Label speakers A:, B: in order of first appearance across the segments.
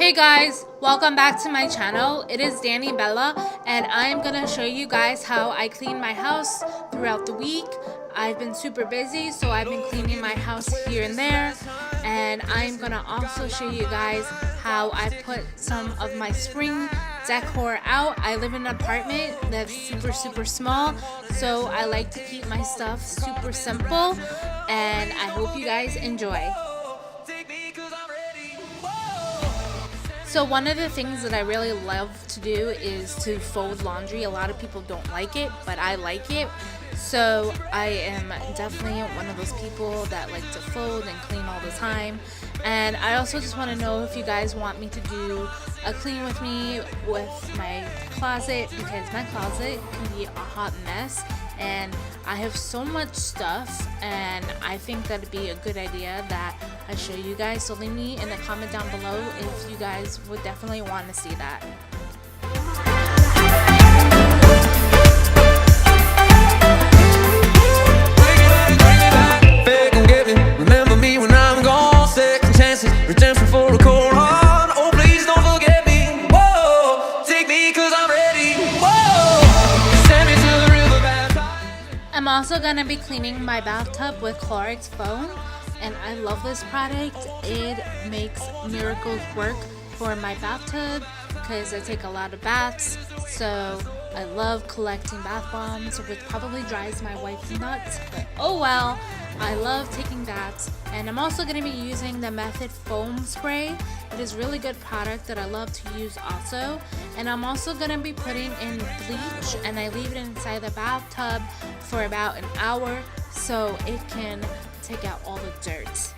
A: Hey guys, welcome back to my channel. It is Daniella and I'm gonna show you guys how I clean my house throughout the week. I've been super busy, so I've been cleaning my house here and there, and I'm gonna also show you guys how I put some of my spring decor out. I live in an apartment that's super small, so I like to keep my stuff super simple, and I hope you guys enjoy. So one of the things that I really love to do is to fold laundry. A lot of people don't like it, but I like it. So I am definitely one of those people that like to fold and clean all the time. And I also just want to know if you guys want me to do a clean with me with my closet, because my closet can be a hot mess and I have so much stuff, and I think that'd be a good idea that I show you guys. So leave me in the comment down below if you guys would definitely want to see that.
B: Remember me when I'm gone. Second chances, redemption for a cold heart. Oh, please don't forget me. Whoa, take me 'cause I'm ready. Whoa, send me to the river baptized.
A: I'm also gonna be cleaning my bathtub with Clorox foam, and I love this product. It makes miracles work for my bathtub because I take a lot of baths, so I love collecting bath bombs, which probably drives my wife nuts, but oh well. I love taking baths, and I'm also going to be using the Method foam spray. It is really good product that I love to use also, and I'm also going to be putting in bleach, and I leave it inside the bathtub for about an hour so it can take out all the dirt.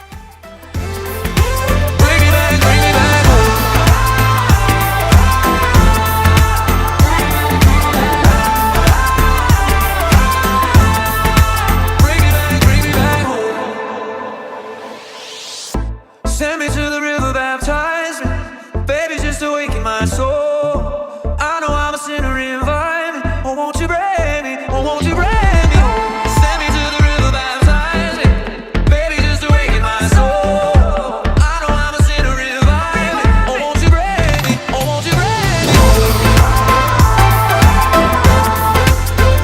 B: Send me to the river, baptize me. Baby, just awaken my soul. I know I'm a sinner, invite me. Oh, won't you break me? Oh, won't you break me? Send me to the river, baptize me. Baby, just awaken my soul. I know I'm a sinner, invite me. Oh, won't you break me? Oh, won't you break me?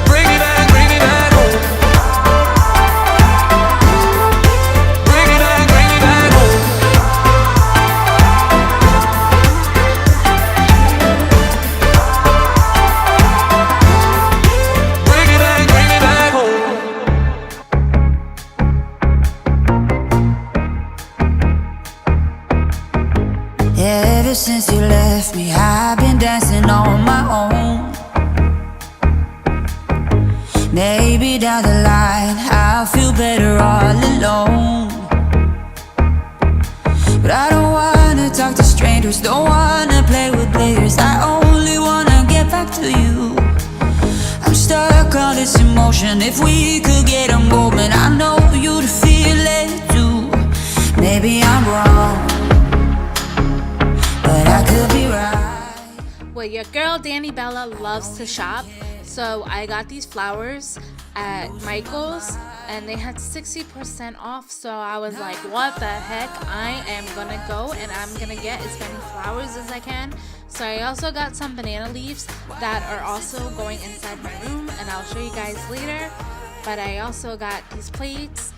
B: Bring me back home. Bring me back home.
C: Ever since you left me, I've been dancing on my own. Maybe down the line I'll feel better all alone. But I don't wanna talk to strangers, don't wanna play with players. I only wanna get back to you. I'm stuck on this emotion. If we could get a moment, I know you'd feel it too. Maybe I'm wrong, but I could be right.
A: Well, your girl Daniella loves to shop, so I got these flowers at Michael's and they had 60% off, so I was like, what the heck, I am gonna go and I'm gonna get as many flowers as I can. So I also got some banana leaves that are also going inside my room, and I'll show you guys later. But I also got these plates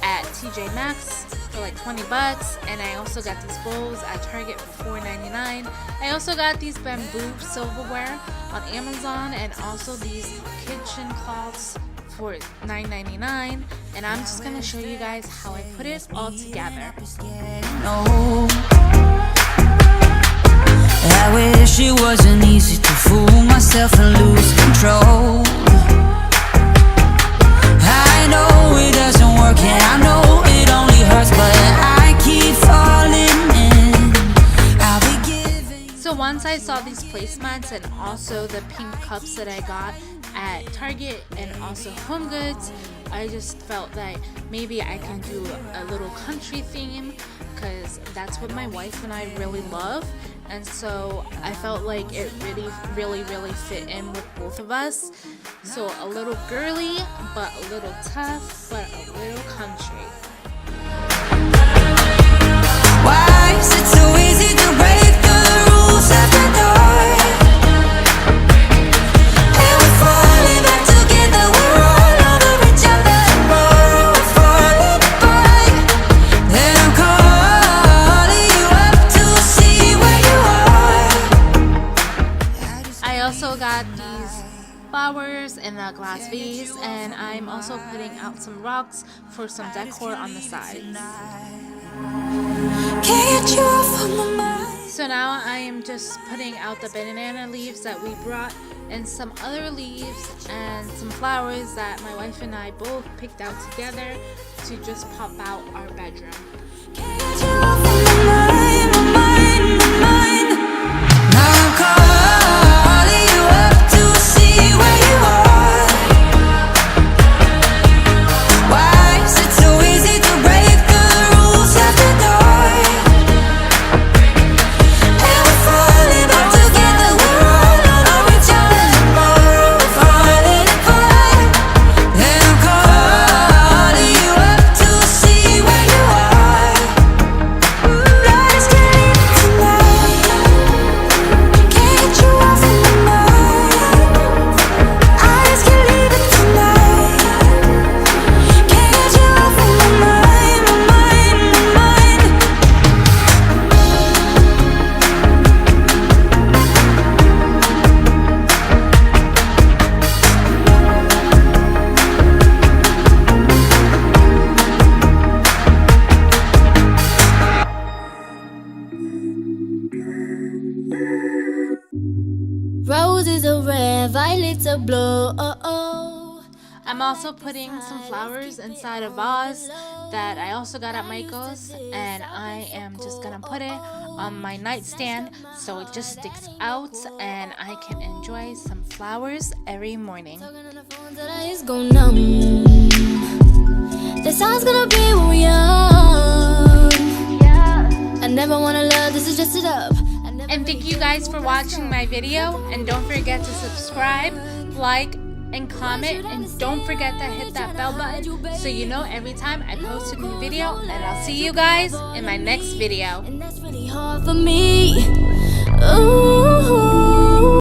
A: at TJ Maxx for like 20 bucks, and I also got these bowls at Target for $4.99. I also got these bamboo silverware on Amazon, and also these kitchen cloths for $9.99, and I'm just gonna show you guys how I put it all together.
C: I wish it wasn't easy to fool myself and lose control. I know it doesn't work, and I know it only hurts, but I keep falling in. I'll be giving.
A: So once I saw these placemats and also the pink cups that I got at Target and also Home Goods, I just felt that maybe I can do a little country theme, because that's what my wife and I really love, and so I felt like it really fit in with both of us. So a little girly, but a little tough, but a little country.
C: Why is it so easy to break the
A: the glass vase, and I'm also putting out some rocks for some decor on the sides. So now I am just putting out the banana leaves that we brought and some other leaves and some flowers that my wife and I both picked out together to just pop out our bedroom.
D: Roses are red, violets are blue.
A: I'm also putting some flowers inside a vase that I also got at Michael's, and I am just gonna put it on my nightstand so it just sticks out and I can enjoy some flowers every morning.
D: The sound's gonna be when we're young. I never wanna love, this is just it up.
A: And thank you guys for watching my video, and don't forget to subscribe, like, and comment, and don't forget to hit that bell button so you know every time I post a new video. And I'll see you guys in my next video.
D: And that's really hard for me. Ooh.